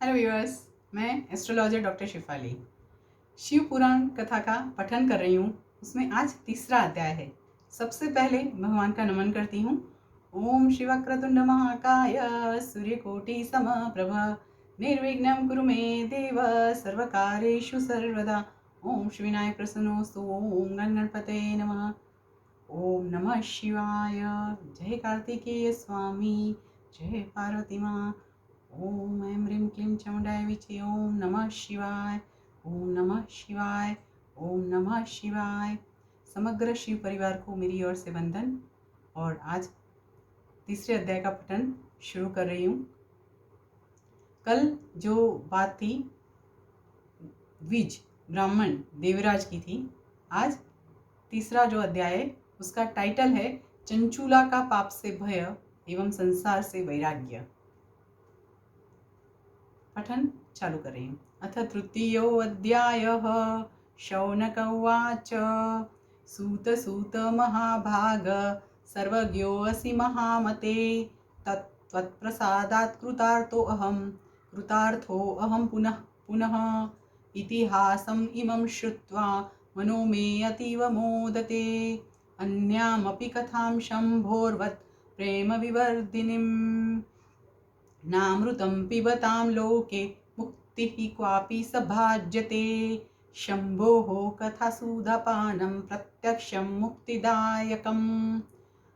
Hello viewers, मैं astrologer doctor Shifali Shiv पुराण कथा का पठन कर रही हूँ। उसमें आज तीसरा अध्याय है। सबसे पहले भगवान का नमन करती हूँ। ओम शिवक्रतुंड महाकाय सूर्यकोटि समप्रभ निर्विघ्नं कुरु मे देव सर्वकार्येषु सर्वदा। ओम श्री विनायक प्रसन्नोस्तु। ओम गणपते नमः। ओम नमः शिवाय। जय कार्तिकेय स्वामी, जय पार्वती माँ। ओम ऐं ह्रीं क्लीं चामुण्डाय विचे। ओम नमः शिवाय, ओम नमः शिवाय, ओम नमः शिवाय। समग्र शिव परिवार को मेरी ओर से वंदन। और आज तीसरे अध्याय का पठन शुरू कर रही हूँ। कल जो बात थी द्विज ब्राह्मण देवराज की थी, आज तीसरा जो अध्याय है उसका टाइटल है चंचूला का पाप से भय एवं संसार से वैराग्य। पठन चालू कर रही हूँ। अथ तृतीयोऽध्यायः। शौनक उवाच। सूत सूत महाभाग सर्वज्ञोऽसि महामते तत्त्वत्प्रसादात् कृतार्थोऽहं पुनः पुनः इतिहासम् इमं श्रुत्वा मनो मे अतीव मोदते। अन्यामपि कथां शम्भोर्वत् प्रेमविवर्धिनीम् नामृतं पिबतां लोके मुक्तिः क्वापि सभाज्यते। शम्भोः कथासुधापानं प्रत्यक्षं मुक्तिदायकम्।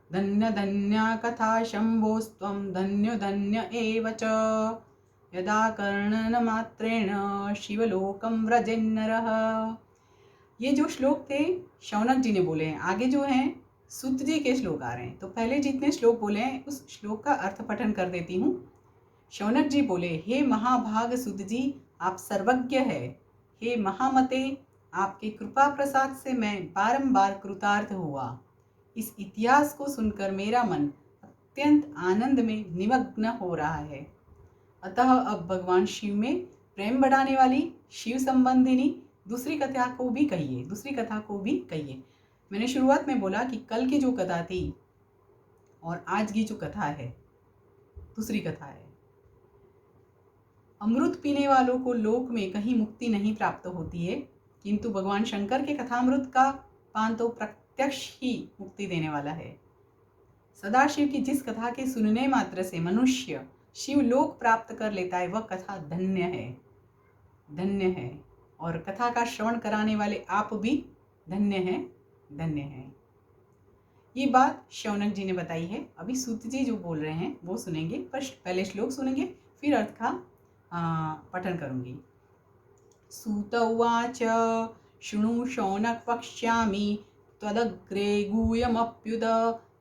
धन्य धन्या कथा शम्भोस्त्वं धन्यो धन्य एव च। यदा कर्णनमात्रेण शिवलोकं व्रजेन्नरः। ये जो श्लोक थे शौनक जी ने बोले हैं। आगे जो हैं सूत जी के श्लोक आ रहे हैं, तो पहले जितने श्लोक बोले हैं उस श्लोक का अर्थ पठन कर देती हूँ। शौनक जी बोले, हे महाभाग सुत जी, आप सर्वज्ञ है। हे महामते, आपके कृपा प्रसाद से मैं बारंबार कृतार्थ हुआ। इस इतिहास को सुनकर मेरा मन अत्यंत आनंद में निमग्न हो रहा है। अतः अब भगवान शिव में प्रेम बढ़ाने वाली शिव संबंधिनी दूसरी कथा को भी कहिए। मैंने शुरुआत में बोला कि कल की जो कथा थी और आज की जो कथा है दूसरी कथा है। अमृत पीने वालों को लोक में कहीं मुक्ति नहीं प्राप्त होती है, किंतु भगवान शंकर के कथामृत का पान तो प्रत्यक्ष ही मुक्ति देने वाला है। सदाशिव की जिस कथा के सुनने मात्र से मनुष्य शिवलोक प्राप्त कर लेता है, वह कथा धन्य है। और कथा का श्रवण कराने वाले आप भी धन्य हैं। ये बात शौनक जी ने बताई है। अभी सूत जी जो बोल रहे हैं वो सुनेंगे, पर पहले श्लोक सुनेंगे फिर अर्थ का पठन करूंगी। सूत उवाच। शृणु शौनक वक्ष्यामि त्वदग्रे गुह्यमप्युत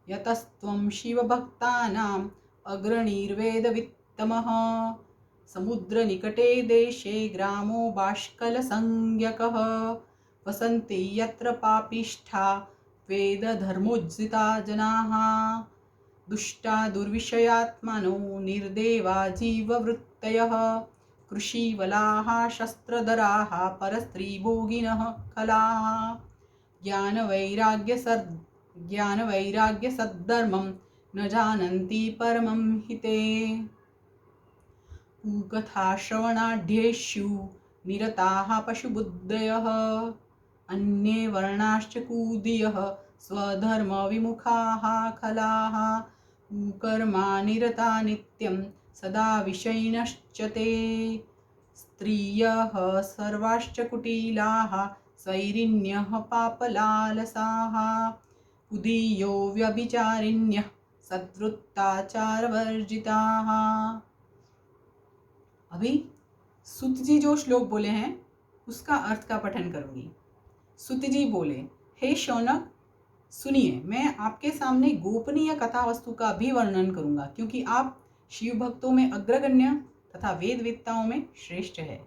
यतस्त्वं शिवभक्तानाम् अग्रणीर्वेदवित्तमः। समुद्रनिकटे देशे ग्रामो बाष्कलसंज्ञकः वसन्ति यत्र पापिष्ठा वेदधर्मोज्झिता जनाः। दुष्टा दुर्विषयात्मानो निर्देवा जीववृत्तयः कृषिवलाः शस्त्रधराः परस्त्रीभोगिनः खलाः। ज्ञानवैराग्यसद्धर्मं न जानन्ति परमं हिते। कुकथाश्रवणाढ्येषु निरताः पशुबुद्धयः अन्ये वर्णाश्च कूदीयः स्वधर्मविमुखाः खलाः। कुकर्मा निरता नित्यं सदा विषयिणश्च ते। स्त्रियः सर्वाश्च कुटिलाः स्वैरिण्यः पापलालसाः। कुदीयो व्यभिचारिण्यः सद्वृत्ताचारवर्जिताः। अभी सूत जी जो श्लोक बोले हैं उसका अर्थ का पठन करूंगी। सूत जी बोले, हे शौनक सुनिए, मैं आपके सामने गोपनीय कथा वस्तु का भी वर्णन करूंगा, क्योंकि आप शिव भक्तों में अग्रगण्य तथा वेदवेत्ताओं में श्रेष्ठ है।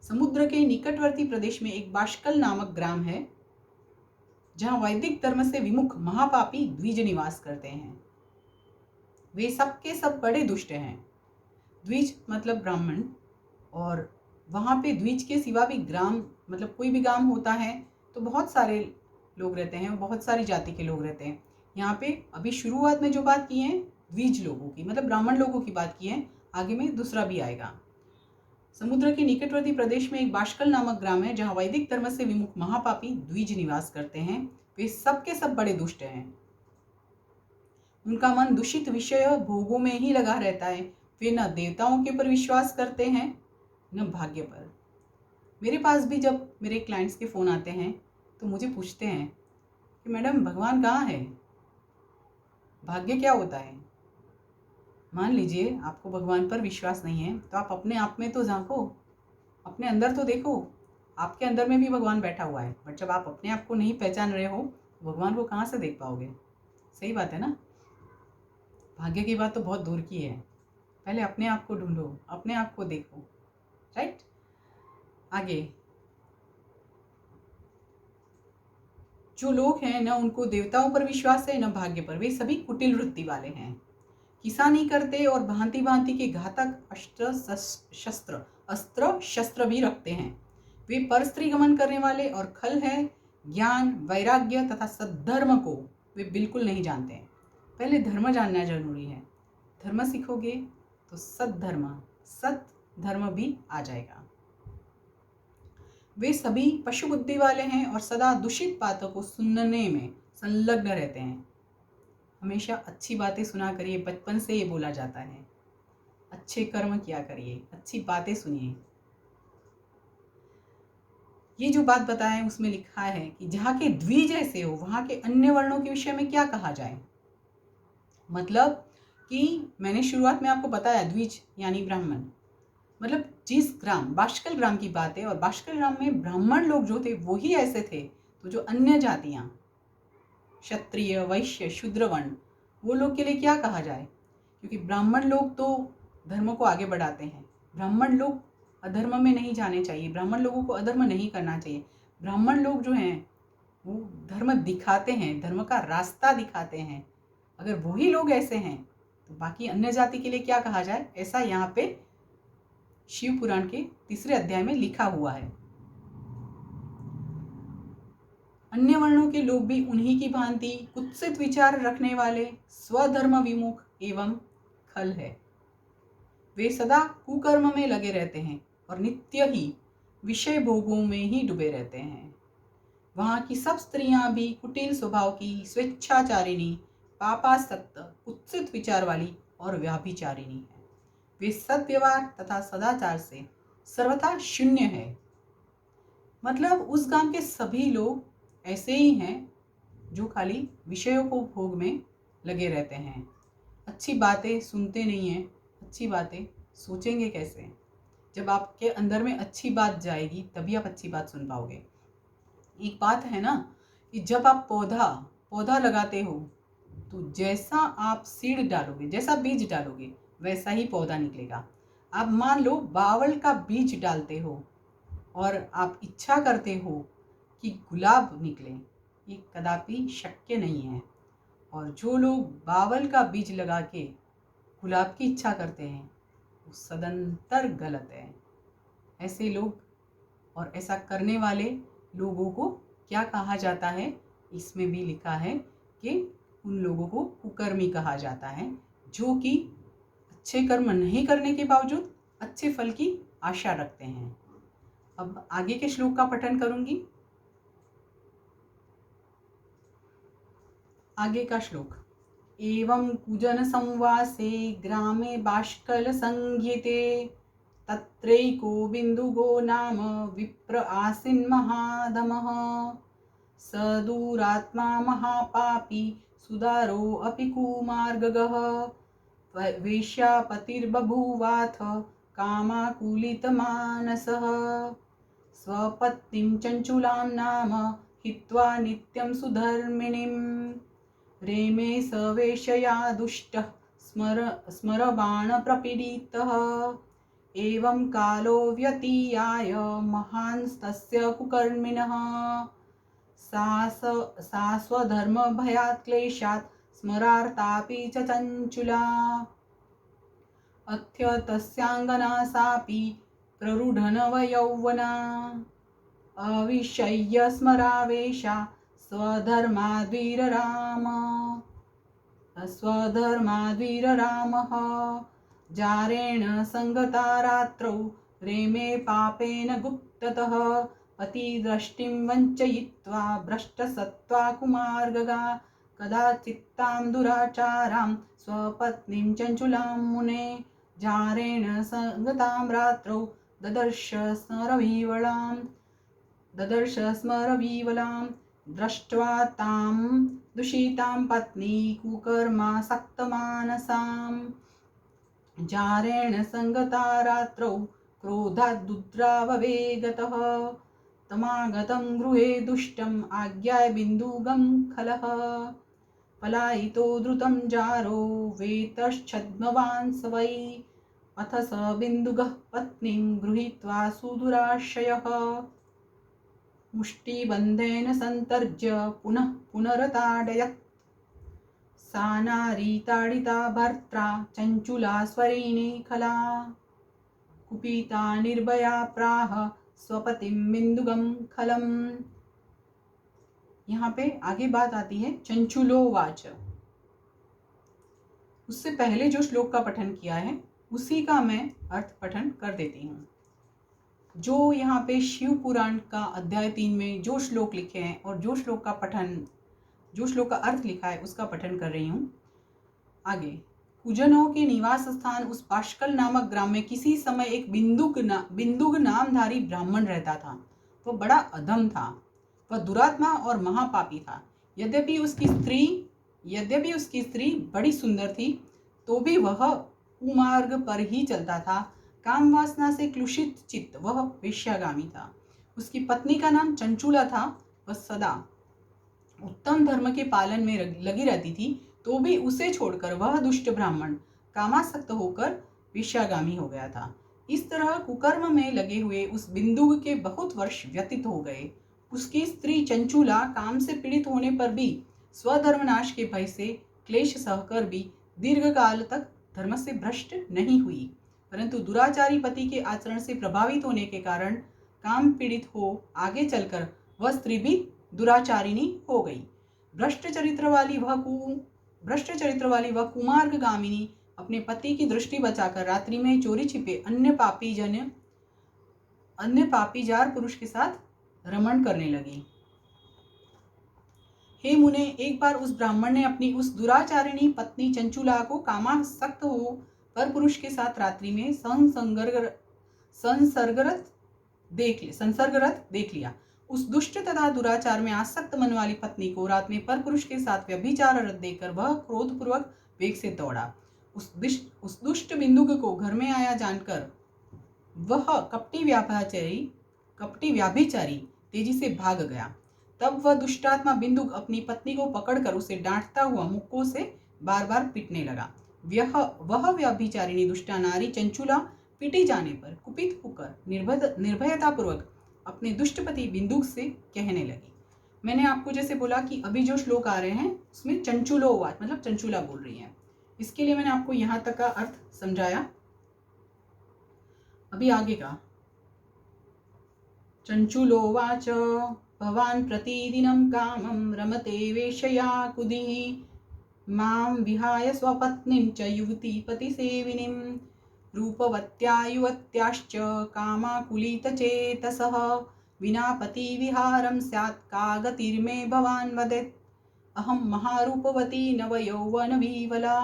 समुद्र के निकटवर्ती प्रदेश में एक बाष्कल नामक ग्राम है, जहां वैदिक धर्म से विमुख महापापी द्विज निवास करते हैं। वे सबके सब बड़े दुष्ट हैं। द्विज मतलब ब्राह्मण, और वहाँ पे द्विज के सिवा भी ग्राम मतलब कोई भी गांव होता है तो बहुत सारे लोग रहते हैं, बहुत सारी जाति के लोग रहते हैं। यहाँ पे अभी शुरुआत में जो बात की है द्विज लोगों की मतलब ब्राह्मण लोगों की बात की है, आगे में दूसरा भी आएगा। समुद्र के निकटवर्ती प्रदेश में एक बाष्कल नामक ग्राम है जहाँ वैदिक धर्म से विमुख महापापी द्विज निवास करते हैं। वे सबके सब बड़े दुष्ट हैं। उनका मन दूषित विषय भोगों में ही लगा रहता है। वे न देवताओं के ऊपर विश्वास करते हैं न भाग्य पर। मेरे पास भी जब मेरे क्लाइंट्स के फ़ोन आते हैं तो मुझे पूछते हैं कि मैडम भगवान कहाँ है, भाग्य क्या होता है। मान लीजिए आपको भगवान पर विश्वास नहीं है तो आप अपने आप में तो झांको, अपने अंदर तो देखो। आपके अंदर में भी भगवान बैठा हुआ है, बट जब आप अपने आप को नहीं पहचान रहे हो तो भगवान को कहाँ से देख पाओगे। सही बात है ना। भाग्य की बात तो बहुत दूर की है। पहले अपने आप को ढूंढो, अपने आप को देखो। राइट। आगे, जो लोग हैं न उनको देवताओं पर विश्वास है न भाग्य पर, वे सभी कुटिल वृत्ति वाले हैं। किसानी करते और भांति भांति के घातक अस्त्र शस्त्र भी रखते हैं। वे परस्त्री गमन करने वाले और खल है ज्ञान वैराग्य तथा सद्धर्म को वे बिल्कुल नहीं जानते हैं। पहले धर्म जानना जरूरी है। धर्म सीखोगे तो सत धर्म भी आ जाएगा। वे सभी पशु बुद्धि वाले हैं और सदा दूषित बातों को सुनने में संलग्न रहते हैं। हमेशा अच्छी बातें सुना करिए। बचपन से ये बोला जाता है, अच्छे कर्म किया करिए, अच्छी बातें सुनिए। ये जो बात बताए उसमें लिखा है कि जहाँ के द्विज ऐसे हो वहाँ के अन्य वर्णों के विषय में क्या कहा जाए। मतलब कि मैंने शुरुआत में आपको बताया द्विज यानी ब्राह्मण, मतलब जिस ग्राम बाष्कल ग्राम की बात है, और बाष्कल ग्राम में ब्राह्मण लोग जो थे वो ही ऐसे थे, तो जो अन्य जातियाँ क्षत्रिय वैश्य शूद्र वर्ण, वो लोग के लिए क्या कहा जाए। क्योंकि ब्राह्मण लोग तो धर्म को आगे बढ़ाते हैं। ब्राह्मण लोग अधर्म में नहीं जाने चाहिए, ब्राह्मण लोगों को अधर्म नहीं करना चाहिए। ब्राह्मण लोग जो हैं वो धर्म दिखाते हैं, धर्म का रास्ता दिखाते हैं। अगर वही लोग ऐसे हैं तो बाकी अन्य जाति के लिए क्या कहा जाए, ऐसा यहाँ पे शिव पुराण के 3 अध्याय में लिखा हुआ है। अन्य वर्णों के लोग भी उन्हीं की भांति कुत्सित विचार रखने वाले स्वधर्म विमुख एवं खल है। वे सदा कुकर्म में लगे रहते हैं और नित्य ही विषय भोगों में ही डूबे रहते हैं। वहाँ की सब स्त्रियां भी कुटिल स्वभाव की, स्वेच्छाचारिणी, पापासक्त, कुत्सित विचार वाली और व्याभिचारिणी है। वे सद्व्यवहार तथा सदाचार से सर्वथा शून्य है। मतलब उस गांव के सभी लोग ऐसे ही हैं जो खाली विषयों को भोग में लगे रहते हैं, अच्छी बातें सुनते नहीं हैं। अच्छी बातें सोचेंगे कैसे। जब आपके अंदर में अच्छी बात जाएगी तभी आप अच्छी बात सुन पाओगे। एक बात है ना कि जब आप पौधा लगाते हो तो जैसा आप सीड डालोगे, जैसा बीज डालोगे वैसा ही पौधा निकलेगा। आप मान लो बावल का बीज डालते हो और आप इच्छा करते हो कि गुलाब निकले, ये कदापि शक्य नहीं है। और जो लोग बावल का बीज लगा के गुलाब की इच्छा करते हैं वो सदंतर गलत है। ऐसे लोग और ऐसा करने वाले लोगों को क्या कहा जाता है, इसमें भी लिखा है कि उन लोगों को कुकर्मी कहा जाता है, जो कि अच्छे कर्म नहीं करने के बावजूद अच्छे फल की आशा रखते हैं। अब आगे के श्लोक का पठन करूंगी। आगे का श्लोक। एवं कुजन संवासे ग्रामे बाष्कल संज्ञिते तत्रैको बिन्दुगो नाम विप्र आसीन् महादमः स दूरात्मा महापापी सुदारो अपि कुमार्गगः वेश्यापतिर्बभूवाथ कामाकुलितमानसः स्वपत्नीं चञ्चुलां नाम हित्वा नित्यं सुधर्मिणीं रेमे स वेश्यया दुष्टः स्मरबाणप्रपीडितः एवं कालो व्यतीयाय महांस्तस्य कुकर्मिणः सा स्वधर्मभयात् क्लेशात् स्मरार्तापि च चञ्चुला अथ्य तस्याङ्गना सापि प्ररूढनवयौवना अविशय्य स्मरावेशा स्वधर्माद्वीररामः जारेण संगता रात्रौ रेमे पापेन गुप्ततः पतिदृष्टिं वञ्चयित्वा भ्रष्टसत्त्वा कुमार्गगा कदाचित्तां दुराचारां स्वपत्नीं चञ्चुलां मुने जारेण संगतां रात्रौ ददर्श स्मरवीवलां दृष्ट्वा तां दूषितां पत्नी कुकर्मासक्तमानसाम् जारेण संगता रात्रौ क्रोधाद्रुद्राववेगतः तमागतं गृहे दुष्टम् आज्ञाय बिन्दुगं खलः पलायितो द्रुतं जारो वेतश्छद्मवान् स वै अथ स बिन्दुगः पत्नीं गृहीत्वा सुदुराशयः मुष्टिबन्धेन सन्तर्ज्य पुनः पुनरताडयत् सा नारी ताडिता भर्त्रा चञ्चुला स्वरिणी खला कुपिता निर्भया प्राह स्वपतिं बिन्दुगं खलम्। यहाँ पे आगे बात आती है चंचुलोवाच। उससे पहले जो श्लोक का पठन किया है उसी का मैं अर्थ पठन कर देती हूँ। जो यहाँ पे शिव पुराण का अध्याय 3 में जो श्लोक लिखे हैं और जो श्लोक का अर्थ लिखा है उसका पठन कर रही हूँ। आगे, कुजनों के निवास स्थान उस पाशकल नामक ग्राम में किसी समय एक बिंदुग नामधारी ब्राह्मण रहता था। वह बड़ा अधम था, वह दुरात्मा और महापापी था। यद्यपि उसकी स्त्री बड़ी सुंदर थी तो भी वह कुमार्ग पर ही चलता था। काम वासना से क्लुषित चित्त वह वेश्यागामी था। उसकी पत्नी का नाम चंचुला था। वह सदा उत्तम धर्म के पालन में लगी रहती थी तो भी उसे छोड़कर वह दुष्ट ब्राह्मण कामासक्त होकर वेश्यागामी हो गया था। इस तरह कुकर्म में लगे हुए उस बिंदुग के बहुत वर्ष व्यतीत हो गए। उसकी स्त्री चंचुला काम से पीड़ित होने पर भी स्वधर्मनाश के भय से क्लेश सहकर भी दीर्घ काल तक धर्म से भ्रष्ट नहीं हुई, परंतु दुराचारी पति के आचरण से प्रभावित होने के कारण काम पीड़ित हो आगे चलकर वह स्त्री भी दुराचारिणी हो गई। भ्रष्ट चरित्र वाली वह कुमार्गामिनी अपने पति की दृष्टि बचाकर रात्रि में चोरी छिपे अन्य पापी जार पुरुष के साथ रमण करने लगी। हे मुने, एक बार उस ब्राह्मण ने अपनी उस दुराचारिणी पत्नी चंचुला को कामासक्त हो पर पुरुष के साथ रात्रि में संसर्गरत देख लिया। उस दुष्ट तथा दुराचार में आसक्त मन वाली पत्नी को रात में पर पुरुष के साथ व्यभिचार देखकर वह क्रोधपूर्वक वेग से दौड़ा। उस दुष्ट बिंदुक को घर में आया जानकर वह कपटी व्याभिचारी तेजी से भाग गया। तब वह दुष्टात्मा बिंदुक अपनी पत्नी को पकड़कर उसे डांटता हुआ मुक्कों से बार बार पीटने लगा। वह व्यभिचारिणी दुष्टा नारी चंचुला पीटी जाने पर कुपित होकर निर्भयतापूर्वक अपने दुष्टपति बिंदुक से कहने लगी। मैंने आपको जैसे बोला कि अभी जो श्लोक आ रहे हैं उसमें चंचुलोवाच मतलब चंचुला बोल रही है। इसके लिए मैंने आपको यहाँ तक का अर्थ समझाया। अभी आगे का। चंचुलोवाच भवान् प्रतिदिनं कामं रमते वेश्यया कुदिः मां विहाय स्वपत्नीं च युवतीपतिसेविनीं रूपवत्या युवत्याश्च कामाकुलितचेतसः विना पतिविहारं स्यात् का गतिर्मे भवान् वदेत्। अहं महारूपवती नवयौवनविवला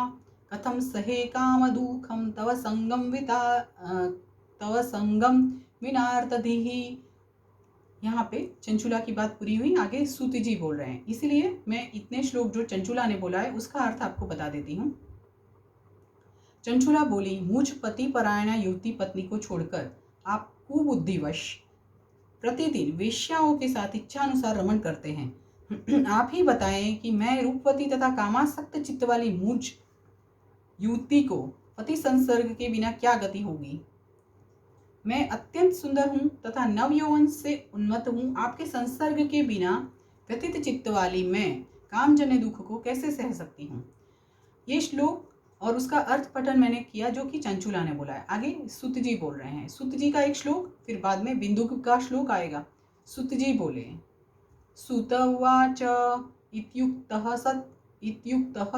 कथं सहे कामदुःखं तव संगम विनार्तधिः। यहाँ पे चंचुला की बात पूरी हुई। आगे सूत जी बोल रहे हैं, इसीलिए मैं इतने श्लोक जो चंचुला ने बोला है उसका अर्थ आपको बता देती हूँ। चंचुला बोली, मुझ पति परायणा युवती पत्नी को छोड़कर आप कुबुद्धिवश प्रतिदिन वेश्याओं के साथ इच्छानुसार रमण करते हैं। आप ही बताएं कि मैं रूपवती तथा कामासक्त चित्त वाली मुझ युवती को पति संसर्ग के बिना क्या गति होगी। मैं अत्यंत सुंदर हूँ तथा नव यौवन से उन्मत्त हूँ। आपके संसर्ग के बिना व्यतीत चित्त वाली मैं कामजन्य दुख को कैसे सह सकती हूँ। ये श्लोक और उसका अर्थ पठन मैंने किया जो कि चंचुला ने बोला है। आगे सुत जी बोल रहे हैं। सुत जी का एक श्लोक, फिर बाद में बिंदुक का श्लोक आएगा। सुत जी बोले, सुत उवाच इत्युक्तः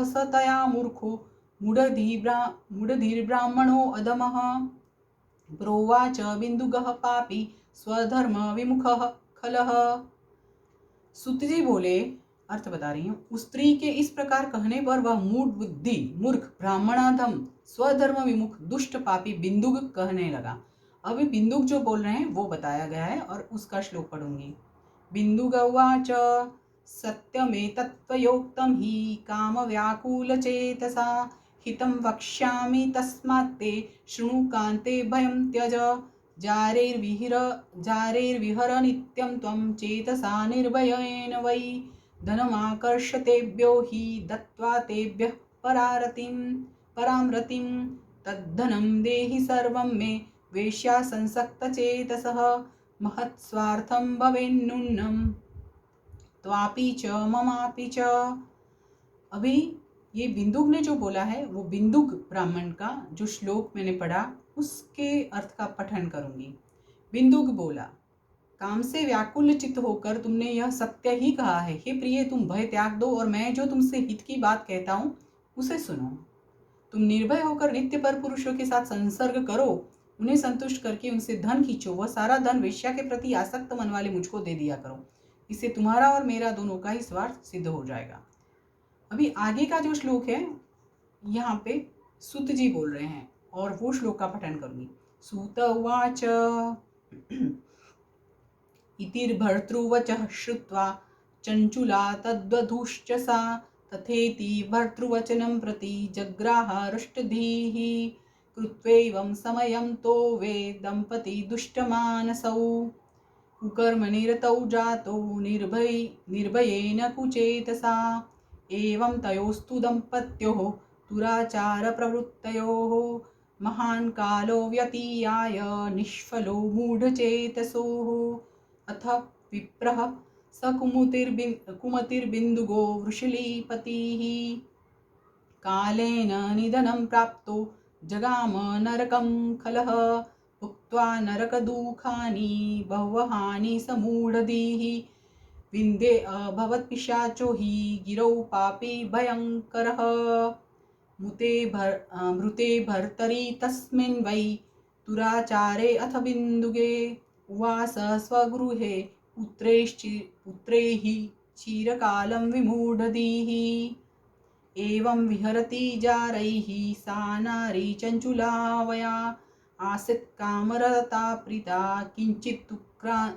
स तया मूर्खो मूढधीर्ब्राह्मणो अधमः प्रोवाच बिन्दुगः पापी स्वधर्म विमुखः खलः। सूत जी बोले, अर्थ बता रही हूँ, उस स्त्री के इस प्रकार कहने पर वह मूढ़ बुद्धि मूर्ख ब्राह्मणाधम स्वधर्म विमुख दुष्ट पापी बिंदुक कहने लगा। अभी बिंदुक जो बोल रहे हैं वो बताया गया है और उसका श्लोक पढ़ूंगी। बिंदुक उवाच सत्यमेतत्त्वयोक्तं हि कामव्याकुलचेतसा हितं वक्ष्यामि तस्मात् ते शृणु कान्ते भयं त्यज जारेर्विहर नित्यं त्वं चेतसा निर्भयेन वै धनमाकर्षतेभ्यो हि दत्त्वा तेभ्यः परां रतिं तद्धनं देहि सर्वं मे वेश्यासंसक्तचेतसः महत्स्वार्थं भवेन्नूनं त्वापि च ममापि च। अभी ये बिंदुक ने जो बोला है वो बिंदुक ब्राह्मण का जो श्लोक मैंने पढ़ा उसके अर्थ का पठन करूंगी। बिंदुक बोला, काम से व्याकुल चित्त होकर तुमने यह सत्य ही कहा है। हे प्रिय, तुम भय त्याग दो और मैं जो तुमसे हित की बात कहता हूँ उसे सुनो। तुम निर्भय होकर नित्य पर पुरुषों के साथ संसर्ग करो, उन्हें संतुष्ट करके उनसे धन खींचो, वह सारा धन वेश्या के प्रति आसक्त मन वाले मुझको दे दिया करो। इससे तुम्हारा और मेरा दोनों का ही स्वार्थ सिद्ध हो जाएगा। अभी आगे का जो श्लोक है यहाँ पे सूत जी बोल रहे हैं और वो श्लोक का पठन करूंगी। सूत उवाच इतिर्भर्तृवचः श्रुत्वा चञ्चुला तद्वधूश्च सा तथेति भर्तृवचनं प्रति जग्राहारुष्टधीः कृत्वैवं समयं तो वे दम्पती दुष्टमानसौ कुकर्मनिरतौ जातो निर्भयेन कुचेतसा एवं तयोस्तु दम्पत्योः दुराचारप्रवृत्तयोः महान् कालो व्यतीयाय निष्फलो मूढचेतसोः अथ विप्रः स कुमतिर्बिन्दुगो वृषलीपतिः कालेन निधनं प्राप्तो जगाम नरकं खलः उक्त्वा नरकदुःखानि बह्वहानि समूढधीः विन्दे अभवत्पिशाचो हि गिरौ पापी भयङ्करः मृते भर्तरि तस्मिन् वै दुराचारे अथ बिन्दुगे उवास स्वगृहे पुत्रैः चिरकालं विमूढधीः एवं विहरति जारैः सा नारी चञ्चुलावया आसीत् कामरता प्रीता किञ्चित्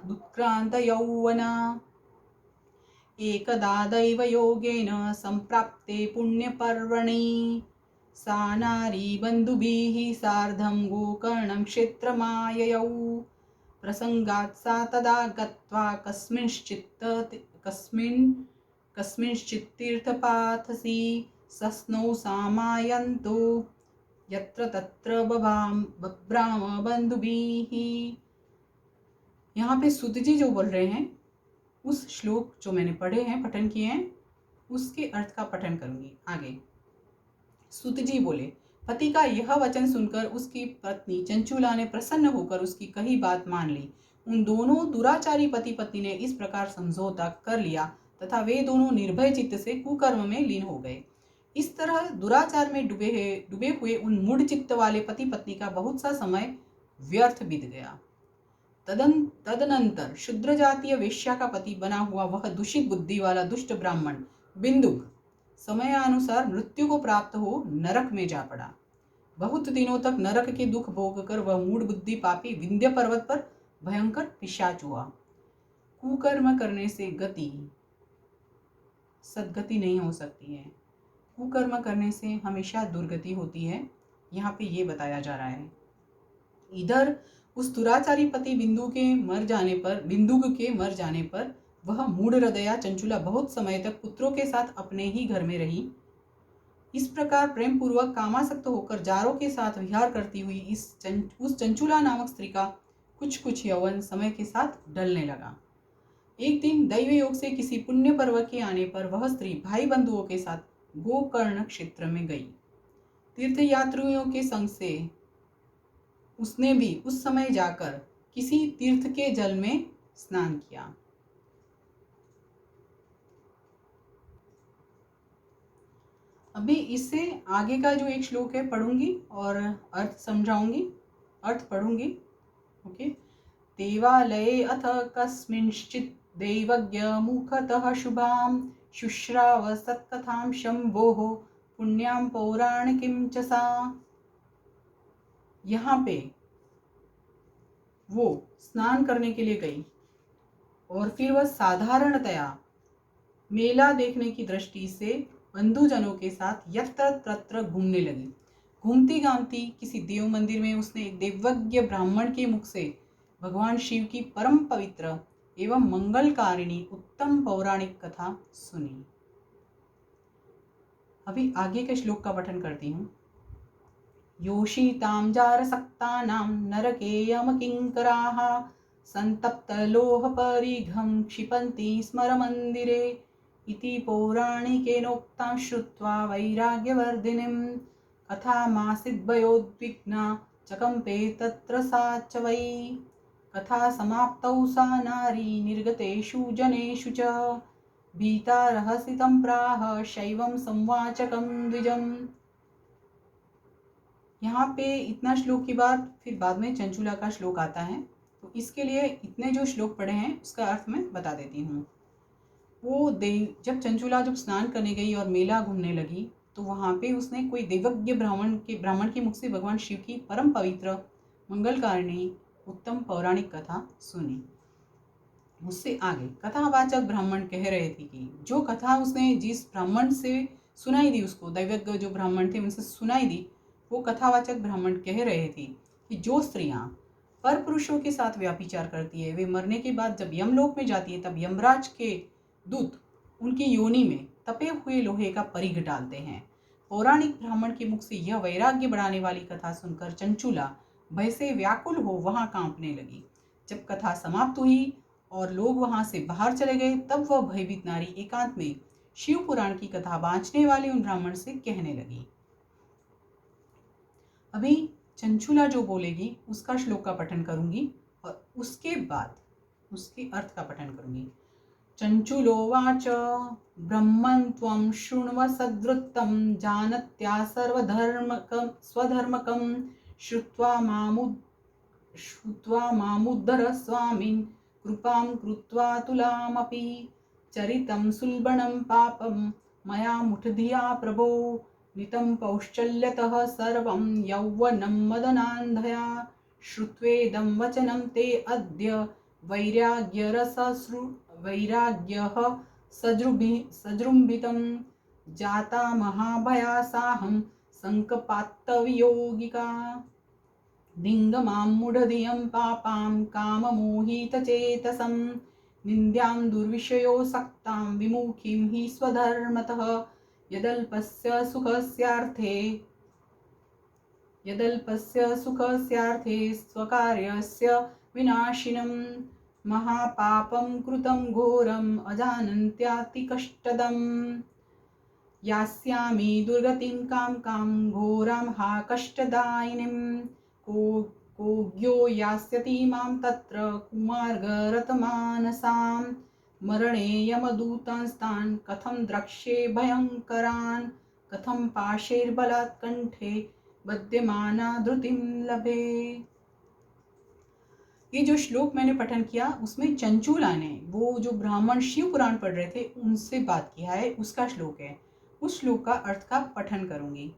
दुक्रान्तयौवना एकदा दैवयोगेन सम्प्राप्ते पुण्यपर्वणि सा नारी बन्धुभिः सार्धं गोकर्णं क्षेत्रमाययौ प्रसङ्गात् सा तदा गत्वा कस्मिंश्चित् तीर्थपाथसि सस्नौ सामायन्तो यत्र तत्र बभ्राम बन्धुभिः। यहाँ पे सूत जी जो बोल रहे हैं उस श्लोक जो मैंने पढ़े हैं पठन किए हैं उसके अर्थ का पठन करूंगी। आगे सूत जी बोले, पति का यह वचन सुनकर उसकी पत्नी चंचुला ने प्रसन्न होकर उसकी कही बात मान ली। उन दोनों दुराचारी पति पत्नी ने इस प्रकार समझौता कर लिया तथा वे दोनों निर्भय चित्त से कुकर्म में लीन हो गए। इस तरह दुराचार में डूबे हुए उन मूढ़ चित्त वाले पति पत्नी का बहुत सा समय व्यर्थ बीत गया। तदनंतर शूद्र जातीय वेश्या का पति बना हुआ वह दूषित बुद्धि वाला दुष्ट ब्राह्मण बिंदुक समयानुसार मृत्यु को प्राप्त हो नरक में जा पड़ा। बहुत दिनों तक नरक के दुख भोग कर वह मूढ़ बुद्धि पापी विंध्य पर्वत पर भयंकर पिशाच हुआ। कुकर्म करने से सद्गति नहीं हो सकती है, कुकर्म करने से हमेशा दुर्गति होती है। यहाँ पे ये बताया जा रहा है। इधर उस दुराचारी पति बिंदुक के मर जाने पर वह मूढ़ हृदया चंचुला बहुत समय तक पुत्रों के साथ अपने ही घर में रही। इस प्रकार प्रेम पूर्वक कामासक्त होकर जारों के साथ विहार करती हुई उस चंचुला नामक स्त्री का कुछ यौवन समय के साथ ढलने लगा। एक दिन दैव योग से किसी पुण्य पर्व के आने पर वह स्त्री भाई बंधुओं के साथ गोकर्ण क्षेत्र में गई। तीर्थयात्रियों के संग से उसने भी उस समय जाकर किसी तीर्थ के जल में स्नान किया। अभी इससे आगे का जो एक श्लोक है पढ़ूंगी और अर्थ समझाऊंगी अर्थ पढ़ूंगी। ओके। देवालये अथ कस्मिंश्चित् दैवज्ञ मुखतः शुभां शुश्राव सत्कथां शंभोः पुण्यां पौराणिकीं च सा। यहाँ पे वो स्नान करने के लिए गई और फिर वह साधारणतया मेला देखने की दृष्टि से बंधुजनों के साथ यत्र तत्र घूमने लगी। घूमती घामती किसी देव मंदिर में उसने एक देवज्ञ ब्राह्मण के मुख से भगवान शिव की परम पवित्र एवं मंगलकारिणी उत्तम पौराणिक कथा सुनी। अभी आगे के श्लोक का पठन करती हूँ। योषितां जारसक्तानां नरकेयमकिङ्कराः सन्तप्तलोहपरिघं क्षिपन्ति स्मरमन्दिरे इति पौराणिकेनोक्तां श्रुत्वा वैराग्यवर्धिनीं कथामासीद्भयोद्विग्ना चकम्पे तत्र सा च वै। कथा समाप्तौ सा नारी निर्गतेषु जनेषु च भीता रहसितं प्राह शैवं संवाचकं द्विजम्। यहाँ पे इतना श्लोक के बाद में चंचुला का श्लोक आता है। तो इसके लिए इतने जो श्लोक पढ़े हैं उसका अर्थ मैं बता देती हूँ। वो जब चंचुला स्नान करने गई और मेला घूमने लगी तो वहाँ पे उसने कोई देवज्ञ ब्राह्मण के मुख से भगवान शिव की परम पवित्र मंगलकारिणी उत्तम पौराणिक कथा सुनी। उससे आगे कथावाचक ब्राह्मण कह रहे थे कि जो कथा उसने जिस ब्राह्मण से सुनाई दी, उसको दैवज्ञ जो ब्राह्मण थे उनसे सुनाई दी, वो कथावाचक ब्राह्मण कह रहे थे कि जो स्त्रियां पर पुरुषों के साथ व्याभिचार करती है वे मरने के बाद जब यमलोक में जाती है तब यमराज के दूत उनकी योनि में तपे हुए लोहे का परिघ डालते हैं। पौराणिक ब्राह्मण के मुख से यह वैराग्य बढ़ाने वाली कथा सुनकर चंचुला भय से व्याकुल हो वहां कांपने लगी। जब कथा समाप्त हुई और लोग वहां से बाहर चले गए तब वह भयभीत नारी एकांत में शिव पुराण की कथा बांचने वाले उन ब्राह्मण से कहने लगी। अभी चंचुला जो बोलेगी उसका श्लोक का पठन करूंगी और उसके बाद उसके अर्थ का पठन करूंगी। चंचुलोवाच ब्रह्मन् त्वं शृण्व सद्वृत्तं जानत्या स्वधर्मकं श्रुत्वा मामुद्धर स्वामिन् कृपां कृत्वा तुलामपि चरितं सुलभनं पापं मया मुठधिया प्रभो नितं पौश्चल्यतः सर्वं यौवनं मदनान्धया श्रुत्वेदं वचनं ते अद्य वैराग्यः सजृम्भितं जाता महाभयासाहं संकपात्तवियोगिका दिङ्गमां मूढधियं पापां काममोहितचेतसं निन्द्यां दुर्विषयो सक्तां विमुखीं हि स्वधर्मतः यदल्पस्य सुखस्यार्थे स्वकार्यस्य विनाशिनं महापापं कृतं घोरम् अजानन्त्यातिकष्टदम् यास्यामि दुर्गतिं कां घोरां हा कष्टदायिनीं कोऽज्ञो यास्यति मां तत्र कुमार्गरतमानसां मरणे यमदूतांस्तान् कथं द्रक्ष्ये भयङ्करान् कथं पाशैर्बलात् कंठे बध्यमाना धृतिं लभे। ये जो श्लोक मैंने पठन किया उसमें चंचुला ने वो जो ब्राह्मण शिव पुराण पढ़ रहे थे उनसे बात किया है, उसका श्लोक है। उस श्लोक का अर्थ का पठन करूंगी।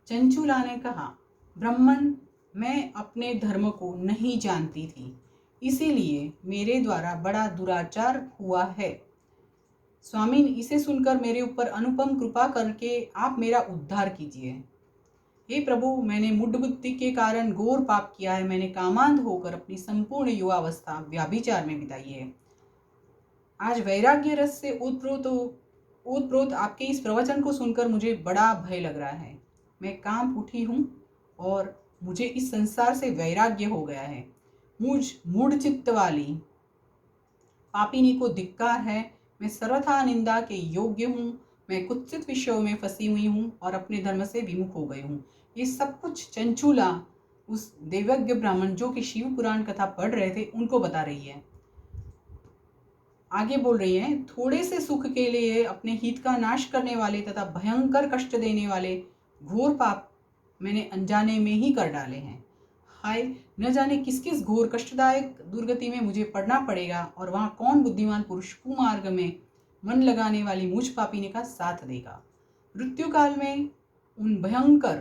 चंचुला ने कहा, ब्राह्मण मैं अपने धर्म को नहीं जानती थी, इसीलिए मेरे द्वारा बड़ा दुराचार हुआ है। स्वामी इसे सुनकर मेरे ऊपर अनुपम कृपा करके आप मेरा उद्धार कीजिए। हे प्रभु, मैंने मूढ़ बुद्धि के कारण घोर पाप किया है। मैंने कामांध होकर अपनी संपूर्ण युवावस्था व्याभिचार में बिताई है। आज वैराग्य रस से ओतप्रोत आपके इस प्रवचन को सुनकर मुझे बड़ा भय लग रहा है। मैं कांप उठी हूँ और मुझे इस संसार से वैराग्य हो गया है। मुझ मूढ़ चित्त वाली पापिनी को धिक्कार है। मैं सर्वथा निंदा के योग्य हूँ। मैं कुत्सित विषयों में फंसी हुई हूँ और अपने धर्म से विमुख हो गई हूँ। ये सब कुछ चंचुला उस देवज्ञ ब्राह्मण जो कि शिव पुराण कथा पढ़ रहे थे उनको बता रही है। आगे बोल रही है, थोड़े से सुख के लिए अपने हित का नाश करने वाले तथा भयंकर कष्ट देने वाले घोर पाप मैंने अनजाने में ही कर डाले हैं। हाय, न जाने किस किस घोर कष्टदायक दुर्गति में मुझे पड़ना पड़ेगा और वहाँ कौन बुद्धिमान पुरुष कुमार्ग में मन लगाने वाली मुझ पापिनी का साथ देगा। मृत्यु काल में उन भयंकर,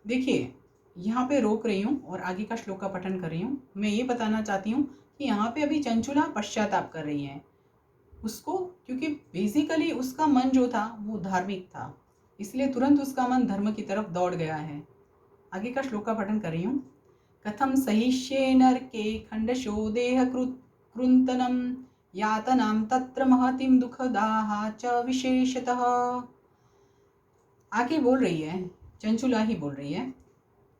देखिए यहाँ पे रोक रही हूँ और आगे का श्लोक का पठन कर रही हूँ। मैं ये बताना चाहती हूँ कि यहाँ पे अभी चंचुला पश्चाताप कर रही है उसको, क्योंकि बेसिकली उसका मन जो था वो धार्मिक था, इसलिए तुरंत उसका मन धर्म की तरफ दौड़ गया है। आगे का श्लोक का पठन कर रही हूँ। कथम सहिष्ये नरके खंडशो देह कृन्तनम यातनाम तत्र महतिम दुखदाहा च विशेषतः। आगे बोल रही है, चंचुला ही बोल रही है,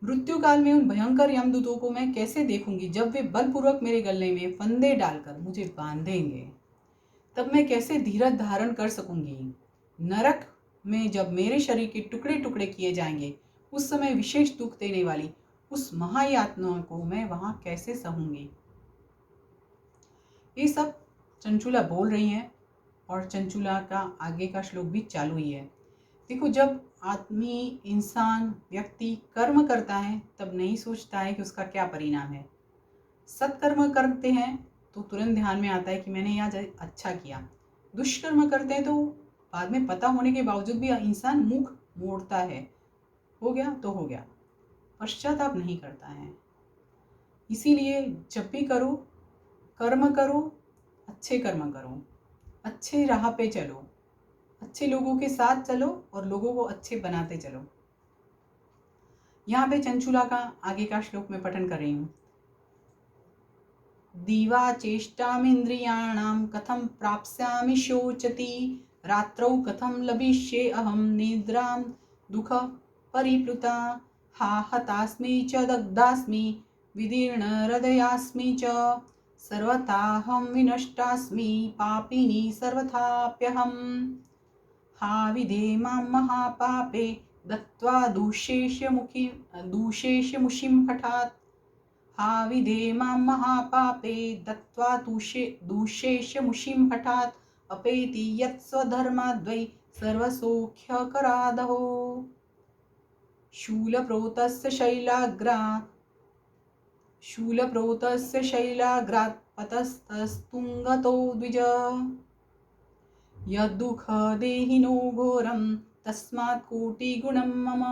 मृत्यु काल में उन भयंकर यमदूतों को मैं कैसे देखूंगी जब वे बलपूर्वक मेरे गले में फंदे डालकर मुझे बांधेंगे। तब मैं कैसे धीरज धारण कर सकूंगी। नरक में जब मेरे शरीर के टुकड़े टुकड़े किए जाएंगे उस समय विशेष दुख देने वाली उस महायातना को मैं वहां कैसे सहूंगी। ये सब चंचुला बोल रही हैं और चंचुला का आगे का श्लोक भी चालू ही है। देखो, जब आदमी, इंसान, व्यक्ति कर्म करता है तब नहीं सोचता है कि उसका क्या परिणाम है। सत्कर्म करते हैं तो तुरंत ध्यान में आता है कि मैंने यहाँ अच्छा किया। दुष्कर्म करते हैं तो बाद में पता होने के बावजूद भी इंसान मुख मोड़ता है, हो गया तो हो गया, पश्चाताप नहीं करता है। इसीलिए जब भी करो, कर्म करो, अच्छे कर्म करो, अच्छे राह पे चलो, अच्छे लोगों के साथ चलो और लोगों को अच्छे बनाते चलो। यहाँ पे चंचुला का आगे का श्लोक में पठन कर रही हूँ। दीवा चेष्टामिन्द्रियाणां कथं प्राप्स्यामि शोचति रात्रौ कथं लभिष्ये अहं निद्रां दुःख परिप्लुता हा हतास्मि च दग्धास्मि विदीर्ण हृदयास्मि च सर्वथाहं विनष्टास्मि पापिनी सर्वथाप्यहम् हा विधे मां महापापे दत्त्वा दूषेशमुषिं हठात् हा विधे मां महापापे दत्त्वा दूषेशमुषिं हठात् अपेति यत् स्वधर्माद्वै सर्वसौख्यकरादहो शूलप्रोतस्य शैलाग्रात् पतस्तस्तुङ्गतो द्विज यद्दुःखदेहिनो घोरं तस्मात् कोटिगुणं मम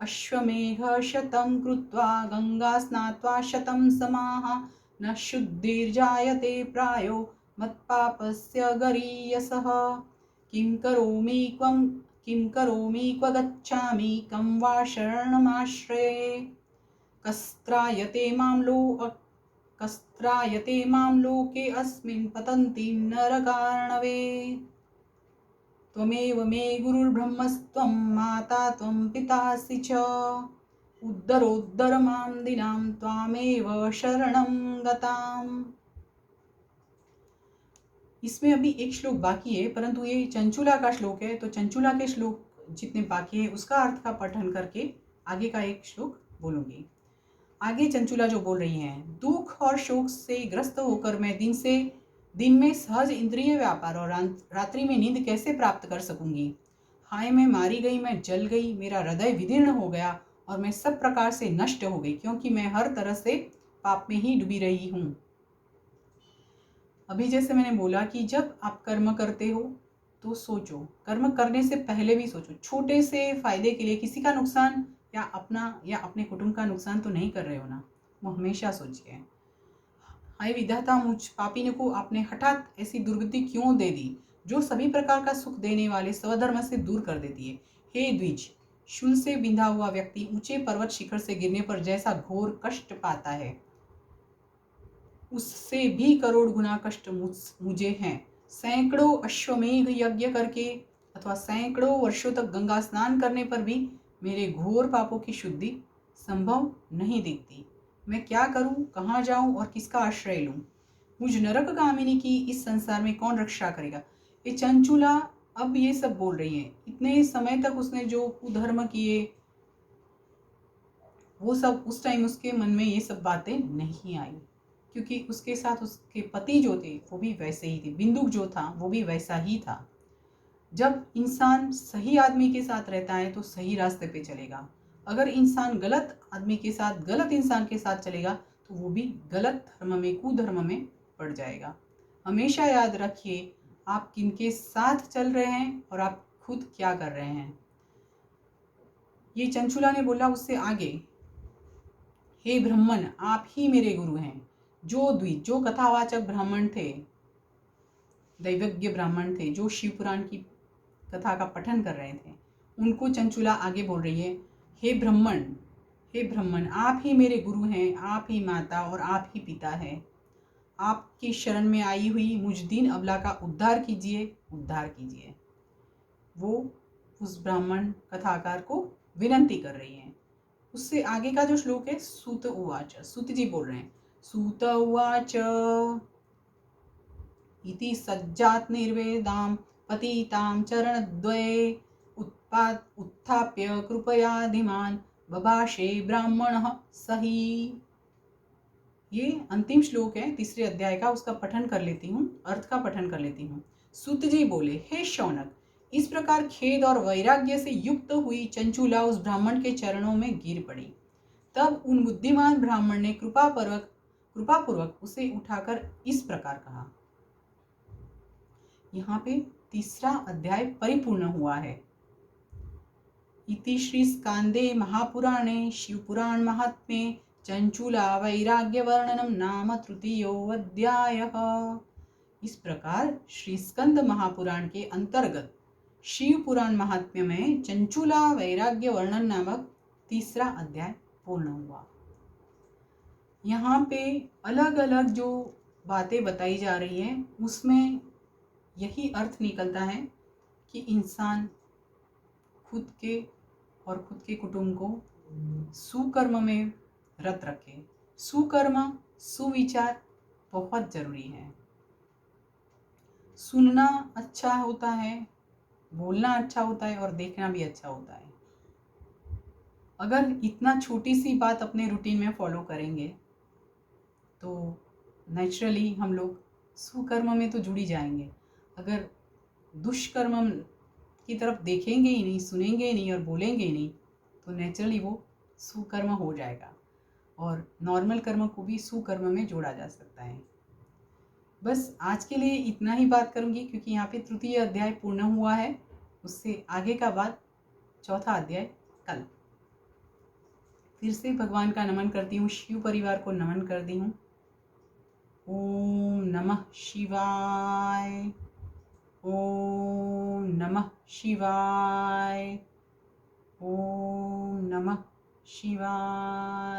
अश्वमेघशतं कृत्वा गंगा स्नात्वा शतं समाः न शुद्धिर्जायते प्रायो मत्पापस्य गरीयसः किं करोमि क्व गच्छामि कं वा शरणमाश्रये कस्त्रायते मां लोके अस्मिन् पतन्ति नरकार्णवे त्वमेव मे गुरुर्ब्रह्मस्त्वं माता त्वं पितासि च उद्धरोद्धर मां दीनां त्वामेव शरणं गताम्। इसमें अभी एक श्लोक बाकी है, परंतु ये चंचुला का श्लोक है, तो चंचुला के श्लोक जितने बाकी है उसका अर्थ का पठन करके आगे का एक श्लोक बोलूंगी। आगे चंचुला जो बोल रही हैं, दुख और शोक से ग्रस्त होकर मैं दिन में सहज इंद्रिय व्यापार और रात्रि में नींद कैसे प्राप्त कर सकूंगी। हाय, मैं मारी गई, मैं जल गई, मेरा हृदय विदीर्ण हो गया और मैं सब प्रकार से नष्ट हो गई, क्योंकि मैं हर तरह से पाप में ही डूबी रही हूँ। अभी जैसे मैंने बोला कि जब आप कर्म करते हो तो सोचो, कर्म करने से पहले भी सोचो, छोटे से फायदे के लिए किसी का नुकसान या अपना या अपने कुटुंब का नुकसान तो नहीं कर रहे हो ना, वो हमेशा सोचिए। हाय विधाता, मुझ पापिनी को आपने हठात ऐसी दुर्गति क्यों दे दी जो सभी प्रकार का सुख देने वाले स्वधर्म से दूर कर देती है। हे द्विज, शूल से बिंधा हुआ व्यक्ति ऊंचे पर्वत शिखर से गिरने पर जैसा घोर कष्ट पाता है, उससे भी करोड़ गुना कष्ट मुझे हैं। सैकड़ों अश्वमेघ यज्ञ करके अथवा सैकड़ों वर्षों तक गंगा स्नान करने पर भी मेरे घोर पापों की शुद्धि संभव नहीं दिखती। मैं क्या करूं, कहाँ जाऊं और किसका आश्रय लूं। मुझ नरक कामिनी की इस संसार में कौन रक्षा करेगा। ये चंचुला अब ये सब बोल रही है। इतने समय तक उसने जो कुधर्म किए वो सब उस टाइम उसके मन में ये सब बातें नहीं आई, क्योंकि उसके साथ उसके पति जो थे वो भी वैसे ही थे, बिंदुक जो था वो भी वैसा ही था। जब इंसान सही आदमी के साथ रहता है तो सही रास्ते पे चलेगा, अगर इंसान गलत आदमी के साथ, गलत इंसान के साथ चलेगा तो वो भी गलत धर्म में, कुधर्म में पड़ जाएगा। हमेशा याद रखिए आप किनके साथ चल रहे हैं और आप खुद क्या कर रहे हैं। ये चंचुला ने बोला उससे आगे, हे ब्राह्मण, आप ही मेरे गुरु हैं। जो कथावाचक ब्राह्मण थे, दैवज्ञ ब्राह्मण थे, जो शिव पुराण की कथा का पठन कर रहे थे, उनको चंचुला आगे बोल रही है, हे ब्राह्मण, हे ब्राह्मण, आप ही मेरे गुरु हैं, आप ही माता और आप ही पिता हैं। आपकी शरण में आई हुई मुझ दीन अबला का उद्धार कीजिए, उद्धार कीजिए। वो उस ब्राह्मण कथाकार को विनंती कर रही हैं। उससे आगे का जो श्लोक है, सूत उवाच, सूत जी बोल रहे हैं, सूत उवाच इति सज्जात निर्वेदां पतितां चरणद्वये उत्थाप्य कृपया धीमान बभाषे ब्राह्मणः सही। ये अंतिम श्लोक है तीसरे अध्याय का, उसका पठन कर लेती हूँ, अर्थ का पठन कर लेती हूँ। सूत जी बोले, हे शौनक, इस प्रकार खेद और वैराग्य से युक्त हुई चंचुला उस ब्राह्मण के चरणों में गिर पड़ी। तब उन बुद्धिमान ब्राह्मण ने कृपापूर्वक उसे उठाकर इस प्रकार कहा। यहाँ पे तीसरा अध्याय परिपूर्ण हुआ है। इति श्री स्कांदे महापुराणे शिवपुराण महात्म्ये चंचुला वैराग्य वर्णनम नाम तृतीयोऽध्यायः। इस प्रकार श्री स्कंद महापुराण के अंतर्गत शिव पुराण महात्म्य में चंचुला वैराग्य वर्णन नामक तीसरा अध्याय पूर्ण हुआ। यहाँ पे अलग अलग जो बातें बताई जा रही हैं उसमें यही अर्थ निकलता है कि इंसान खुद के और खुद के कुटुंब को सुकर्म में रत रखे। सुकर्म, सुविचार बहुत जरूरी है। सुनना अच्छा होता है, बोलना अच्छा होता है और देखना भी अच्छा होता है। अगर इतना छोटी सी बात अपने रूटीन में फॉलो करेंगे तो नेचुरली हम लोग सुकर्म में तो जुड़ ही जाएंगे। अगर दुष्कर्म की तरफ देखेंगे ही नहीं, सुनेंगे ही नहीं और बोलेंगे ही नहीं तो नेचुरली वो सुकर्म हो जाएगा और नॉर्मल कर्म को भी सुकर्म में जोड़ा जा सकता है। बस आज के लिए इतना ही बात करूंगी क्योंकि यहाँ पे तृतीय अध्याय पूर्ण हुआ है। उससे आगे का बात चौथा अध्याय कल। फिर से भगवान का नमन करती हूँ, शिव परिवार को नमन करती हूँ। ओम नमः शिवाय, ओम नमः शिवाय, ओम नमः शिवाय।